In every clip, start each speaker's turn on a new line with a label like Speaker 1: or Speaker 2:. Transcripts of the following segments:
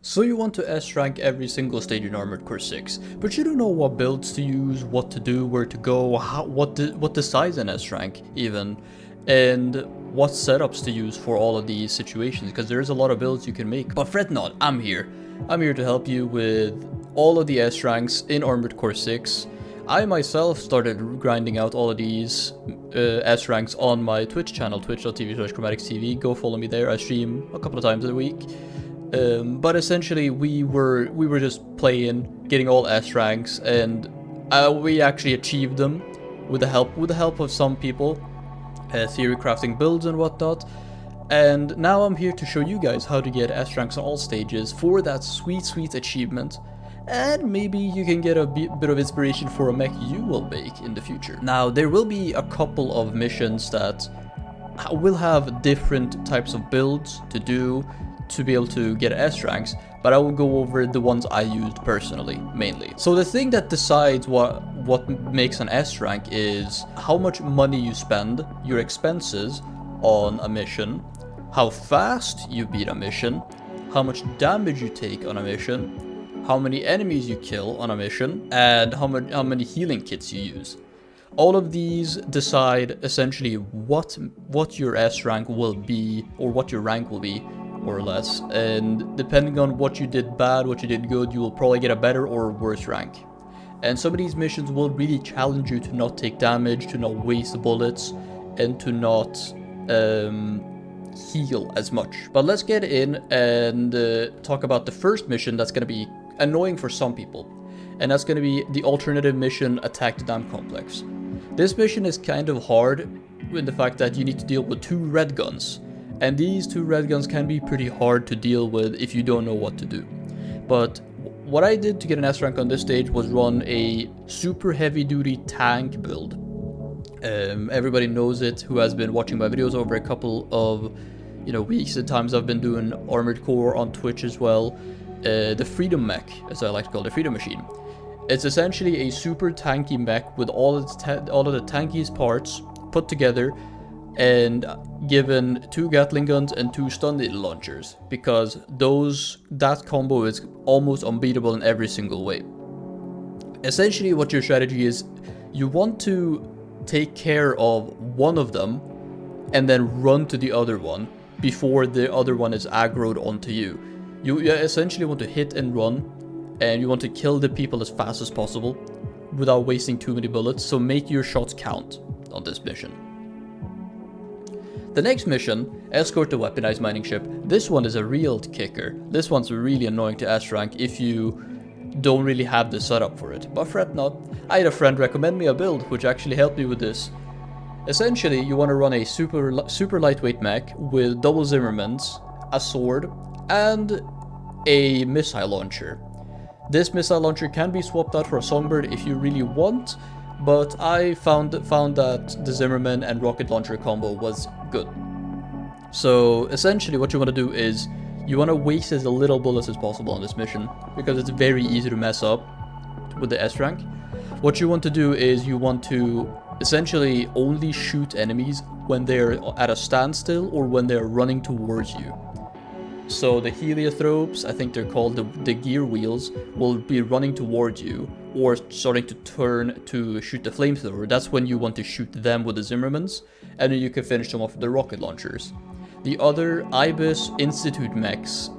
Speaker 1: So you want to S-rank every single stage in Armored Core 6, but you don't know what builds to use, what to do, where to go, what decides an S-rank even, and what setups to use for all of these situations, because there's a lot of builds you can make. But fret not, I'm here. I'm here to help you with all of the S-ranks in Armored Core 6. I myself started grinding out all of these S-ranks on my Twitch channel, twitch.tv/ChromatixTV. Go follow me there. I stream a couple of times a week. But essentially, we were just playing, getting all S ranks, and we actually achieved them with the help of some people, theory crafting builds and whatnot. And now I'm here to show you guys how to get S ranks on all stages for that sweet achievement. And maybe you can get a bit of inspiration for a mech you will make in the future. Now, there will be a couple of missions that will have different types of builds to do to be able to get S ranks, but I will go over the ones I used personally, mainly. So the thing that decides what makes an S rank is how much money you spend, your expenses on a mission, how fast you beat a mission, how much damage you take on a mission, how many enemies you kill on a mission, and how many healing kits you use. All of these decide essentially what your S rank will be, or what your rank will be, more or less, and depending on what you did bad, what you did good, you will probably get a better or worse rank. And some of these missions will really challenge you to not take damage, to not waste bullets, and to not heal as much. But let's get in and talk about the first mission that's going to be annoying for some people, and that's going to be the alternative mission, Attack the Dam Complex. This mission is kind of hard in the fact that you need to deal with 2 red guns. And these 2 red guns can be pretty hard to deal with if you don't know what to do. But what I did to get an S rank on this stage was run a super heavy duty tank build. Everybody knows it who has been watching my videos over a couple of weeks. At times I've been doing Armored Core on Twitch as well. The Freedom Mech, as I like to call it, the Freedom Machine. It's essentially a super tanky mech with all of the tankiest parts put together, and given 2 Gatling guns and 2 stun needle launchers, because that combo is almost unbeatable in every single way. Essentially what your strategy is, you want to take care of one of them and then run to the other one before the other one is aggroed onto you. You essentially want to hit and run, and you want to kill the people as fast as possible without wasting too many bullets, so make your shots count on this mission. The next mission, escort the weaponized mining ship. This one is a real kicker. This one's really annoying to S rank if you don't really have the setup for it. But fret not, I had a friend recommend me a build which actually helped me with this. Essentially, you want to run a super lightweight mech with double Zimmermans, a sword, and a missile launcher. This missile launcher can be swapped out for a Songbird if you really want, but I found that the Zimmerman and rocket launcher combo was good. So essentially what you want to do is you want to waste as little bullets as possible on this mission, because it's very easy to mess up with the S rank. What you want to do is you want to essentially only shoot enemies when they're at a standstill or when they're running towards you. So the heliotropes, I think they're called the gear wheels, will be running towards you or starting to turn to shoot the flamethrower. That's when you want to shoot them with the Zimmermans, and then you can finish them off with the rocket launchers. The other Ibis Institute mechs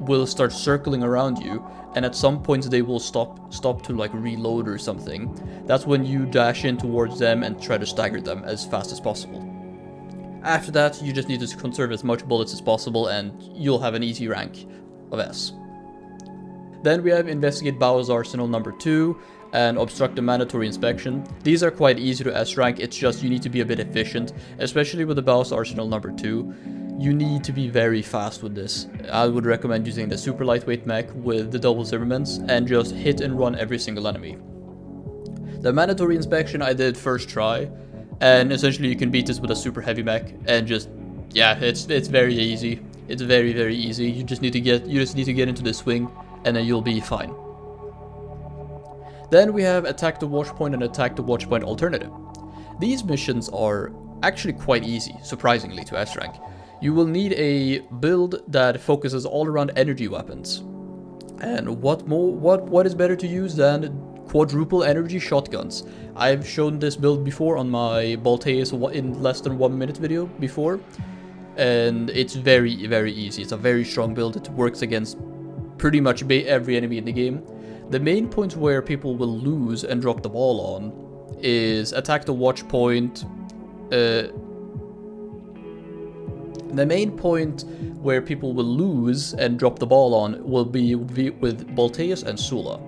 Speaker 1: will start circling around you, and at some points they will stop to like reload or something. That's when you dash in towards them and try to stagger them as fast as possible. After that, you just need to conserve as much bullets as possible and you'll have an easy rank of S. Then we have Investigate Bao's Arsenal number 2 and Obstruct the Mandatory Inspection. These are quite easy to S rank, it's just you need to be a bit efficient, especially with the Bao's Arsenal number 2. You need to be very fast with this. I would recommend using the super lightweight mech with the double Zimmermans and just hit and run every single enemy. The Mandatory Inspection I did first try, and essentially you can beat this with a super heavy mech and just, yeah, it's very easy. It's very easy. You just need to get into the swing and then you'll be fine. Then we have Attack the Watchpoint and Attack the Watchpoint Alternative. These missions are actually quite easy, surprisingly, to S rank. You will need a build that focuses all around energy weapons. And what is better to use than quadruple energy shotguns? I've shown this build before on my Bolteus in less than 1 minute video before, and it's very, very easy. It's a very strong build. It works against pretty much every enemy in the game. The main points where people will lose and drop the ball on is attack the watch point. The main point where people will lose and drop the ball on will be with Bolteus and Sula.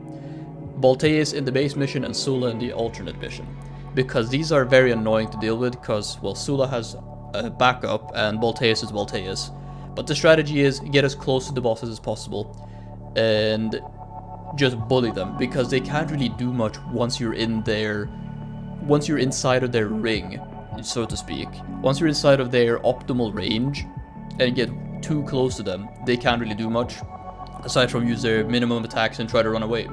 Speaker 1: Bolteus in the base mission and Sula in the alternate mission. Because these are very annoying to deal with, because, well, Sula has a backup and Bolteus is Bolteus. But the strategy is get as close to the bosses as possible and just bully them, because they can't really do much once you're inside of their ring, so to speak. Once you're inside of their optimal range and get too close to them, they can't really do much aside from use their minimum attacks and try to run away.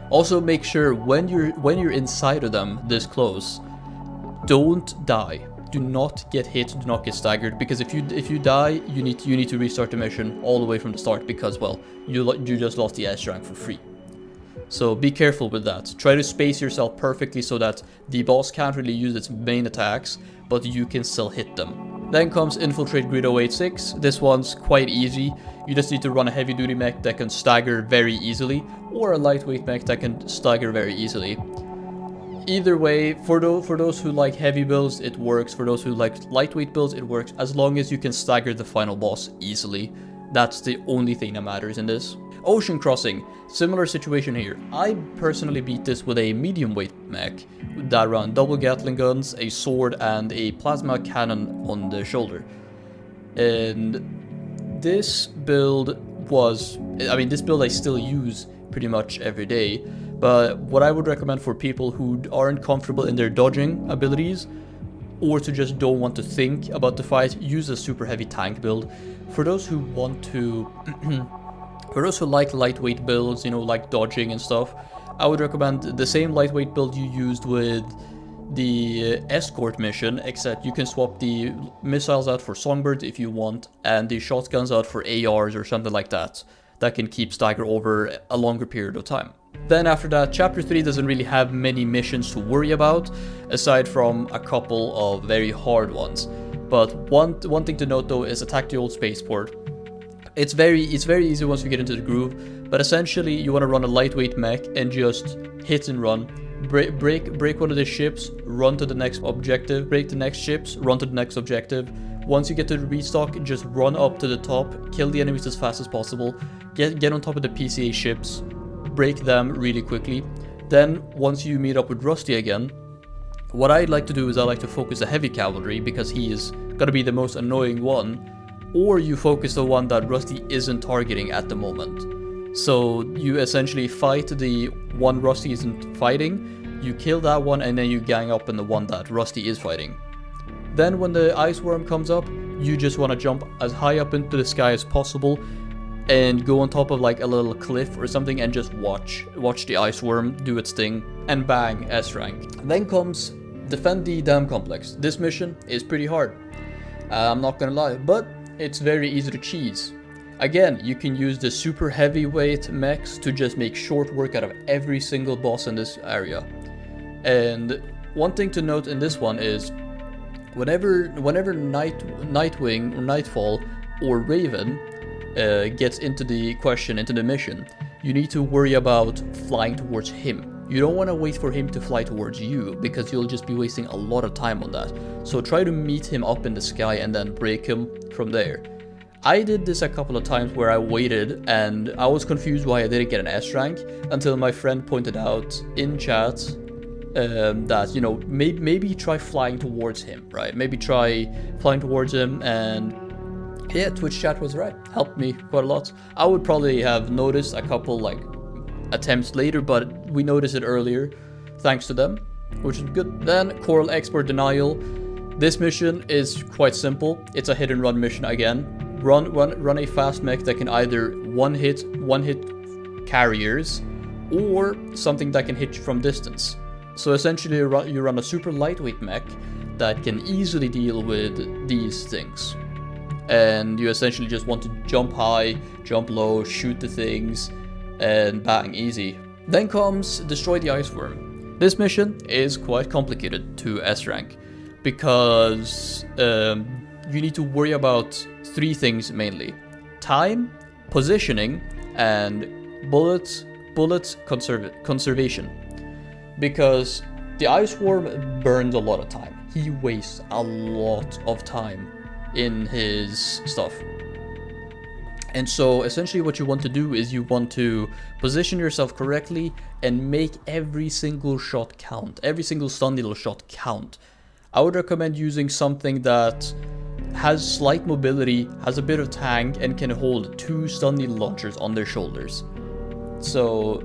Speaker 1: Also, make sure when you're inside of them this close, don't die. Do not get hit, do not get staggered, because if you die, you need to restart the mission all the way from the start, because, well, you just lost the S rank for free. So be careful with that. Try to space yourself perfectly so that the boss can't really use its main attacks, but you can still hit them. Then comes Infiltrate Grid 086. This one's quite easy. You just need to run a heavy duty mech that can stagger very easily, or a lightweight mech that can stagger very easily. Either way, for those who like heavy builds, it works. For those who like lightweight builds, it works, as long as you can stagger the final boss easily. That's the only thing that matters in this. Ocean Crossing, similar situation here. I personally beat this with a medium weight mech that ran double Gatling guns, a sword, and a plasma cannon on the shoulder. And this build I still use pretty much every day, but what I would recommend for people who aren't comfortable in their dodging abilities, or to just don't want to think about the fight, use a super heavy tank build. For those who want to for those who like lightweight builds, like dodging and stuff, I would recommend the same lightweight build you used with the escort mission, except you can swap the missiles out for songbirds if you want, and the shotguns out for ARs or something like that. That can keep stagger over a longer period of time. Then after that, Chapter 3 doesn't really have many missions to worry about, aside from a couple of very hard ones. But one thing to note though is attack the old spaceport. It's very easy once you get into the groove, but essentially you want to run a lightweight mech and just hit and run. Break one of the ships, run to the next objective, break the next ships, run to the next objective. Once you get to the restock, just run up to the top, kill the enemies as fast as possible, get on top of the PCA ships, break them really quickly. Then once you meet up with Rusty again, what I like to do is I like to focus the heavy cavalry, because he is gonna be the most annoying one, or you focus the one that Rusty isn't targeting at the moment. So you essentially fight the one Rusty isn't fighting, you kill that one, and then you gang up on the one that Rusty is fighting. Then when the ice worm comes up, you just want to jump as high up into the sky as possible and go on top of like a little cliff or something and just watch the ice worm do its thing, and bang, S rank. Then comes Defend the Dam Complex. This mission is pretty hard, I'm not gonna lie, but it's very easy to cheese. Again, you can use the super heavyweight mechs to just make short work out of every single boss in this area. And one thing to note in this one is whenever Nightwing or Nightfall or Raven gets into the mission, you need to worry about flying towards him. You don't want to wait for him to fly towards you, because you'll just be wasting a lot of time on that. So try to meet him up in the sky and then break him from there. I did this a couple of times where I waited and I was confused why I didn't get an S rank, until my friend pointed out in chat that, maybe try flying towards him, right? Maybe try flying towards him, and yeah, Twitch chat was right. Helped me quite a lot. I would probably have noticed a couple attempts later, but we noticed it earlier thanks to them, which is good. Then Coral Export Denial. This mission is quite simple. It's a hit and run mission again. Run a fast mech that can either one hit carriers or something that can hit you from distance. So essentially you run a super lightweight mech that can easily deal with these things. And you essentially just want to jump high, jump low, shoot the things, and bang, easy. Then comes Destroy the Ice Worm. This mission is quite complicated to S rank because you need to worry about 3 things mainly: time, positioning, and bullet conservation. Because the Ice Worm burns a lot of time. He wastes a lot of time in his stuff. And so essentially what you want to do is you want to position yourself correctly and make every single shot count, every single stun needle shot count. I would recommend using something that has slight mobility, has a bit of tank, and can hold 2 stun needle launchers on their shoulders. So,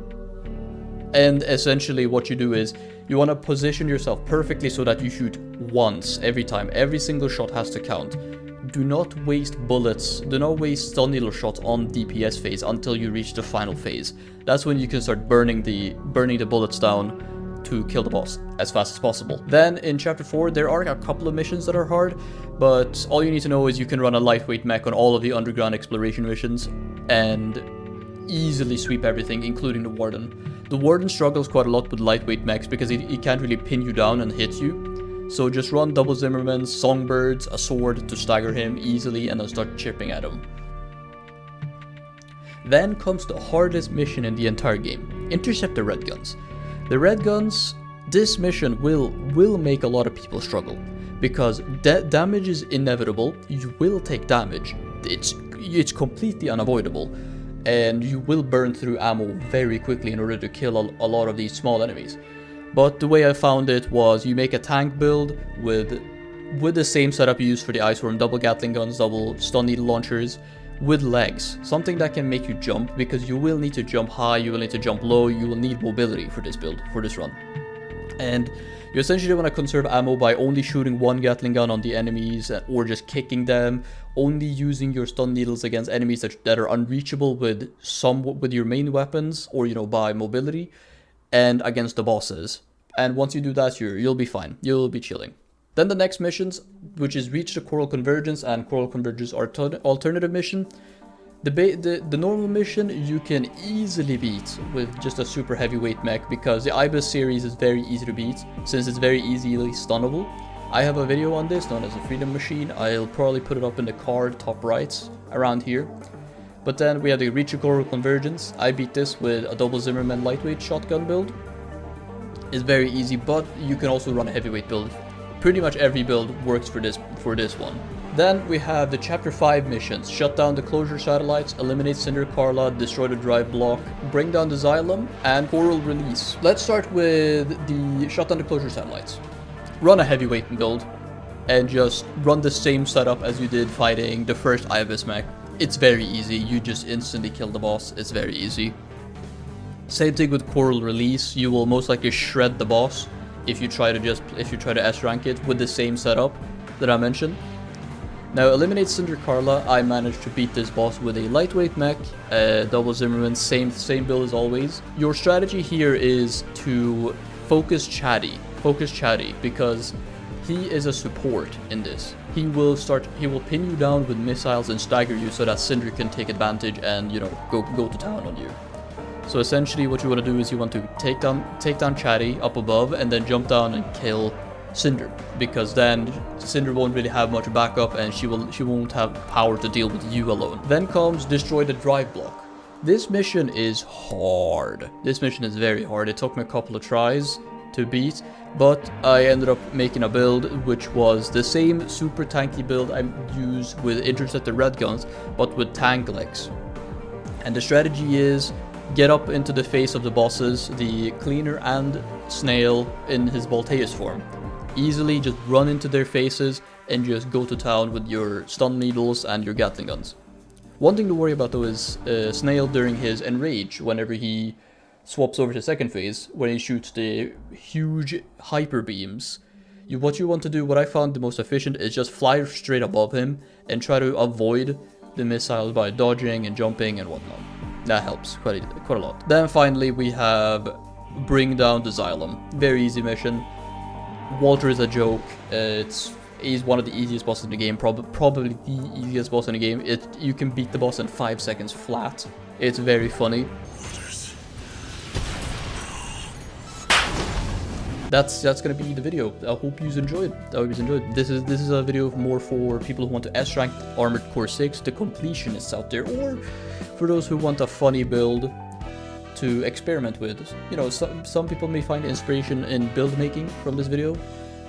Speaker 1: and essentially what you do is you want to position yourself perfectly so that you shoot once every time. Every single shot has to count. Do not waste bullets, do not waste stun needle shots on DPS phase until you reach the final phase. That's when you can start burning the bullets down to kill the boss as fast as possible. Then in chapter 4 there are a couple of missions that are hard, but all you need to know is you can run a lightweight mech on all of the underground exploration missions and easily sweep everything, including the Warden. The Warden struggles quite a lot with lightweight mechs because he can't really pin you down and hit you. So just run double Zimmermans, songbirds, a sword to stagger him easily, and then start chipping at him. Then comes the hardest mission in the entire game: intercept the red guns. The red guns, this mission will make a lot of people struggle because damage is inevitable. You will take damage. It's completely unavoidable, and you will burn through ammo very quickly in order to kill a lot of these small enemies. But the way I found it was you make a tank build with the same setup you use for the Ice Worm: double Gatling guns, double stun needle launchers, with legs. Something that can make you jump, because you will need to jump high, you will need to jump low, you will need mobility for this build, for this run. And you essentially want to conserve ammo by only shooting 1 Gatling gun on the enemies, or just kicking them, only using your stun needles against enemies that are unreachable with your main weapons, or by mobility, and against the bosses. And once you do that, you'll be fine. You'll be chilling. Then the next missions, which is Reach the Coral Convergence and Coral Convergence Alternative Mission. The normal mission you can easily beat with just a super heavyweight mech, because the Ibis series is very easy to beat since it's very easily stunnable. I have a video on this known as the Freedom Machine. I'll probably put it up in the card top right around here. But then we have the Reach the Coral Convergence. I beat this with a double Zimmerman lightweight shotgun build. It's very easy, but you can also run a heavyweight build. Pretty much every build works for this one. Then we have the Chapter 5 missions: shut down the closure satellites, eliminate Cinder Carla, destroy the drive block, bring down the Xylem, and Coral Release. Let's start with the shut down the closure satellites. Run a heavyweight build and just run the same setup as you did fighting the first Ibis mech. It's very easy, you just instantly kill the boss, it's very easy. Same thing with Coral Release, you will most likely shred the boss if you try to S rank it with the same setup that I mentioned. Now, eliminate Cinder Carla. I managed to beat this boss with a lightweight mech, double Zimmerman, same build as always. Your strategy here is to focus Chatty, because he is a support in this. He will pin you down with missiles and stagger you so that Cinder can take advantage and go to town on you. So essentially what you want to do is you want to take down Chatty up above and then jump down and kill Cinder, because then Cinder won't really have much backup and she won't have power to deal with you alone. Then comes Destroy the Drive Block. This mission is hard. This mission is very hard. It took me a couple of tries to beat, but I ended up making a build which was the same super tanky build I use with Intercept the Red Guns, but with tank legs. And the strategy is get up into the face of the bosses, the Cleaner and Snail in his Voltaeus form. Easily just run into their faces and just go to town with your stun needles and your Gatling guns. One thing to worry about though is Snail during his Enrage, whenever he swaps over to second phase, when he shoots the huge hyper beams. What you want to do, what I found the most efficient, is just fly straight above him and try to avoid the missiles by dodging and jumping and whatnot. That helps quite a lot. Then finally we have Bring Down the Xylem. Very easy mission. Walter is a joke. He's one of the easiest bosses in the game, probably the easiest boss in the game. You can beat the boss in 5 seconds flat. It's very funny. That's gonna be the video. I hope you enjoyed. This is a video more for people who want to S rank Armored Core 6, the completionists out there, or for those who want a funny build to experiment with. You know, some people may find inspiration in build making from this video.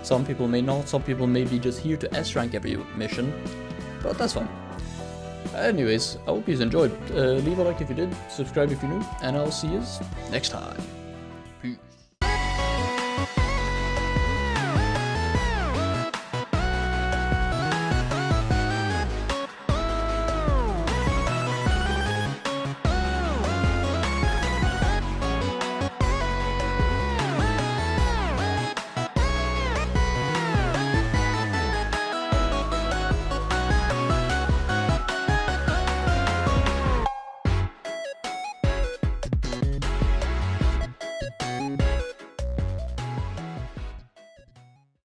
Speaker 1: Some people may not. Some people may be just here to S rank every mission, but that's fine. Anyways, I hope you enjoyed. Leave a like if you did, subscribe if you're new, and I'll see you next time.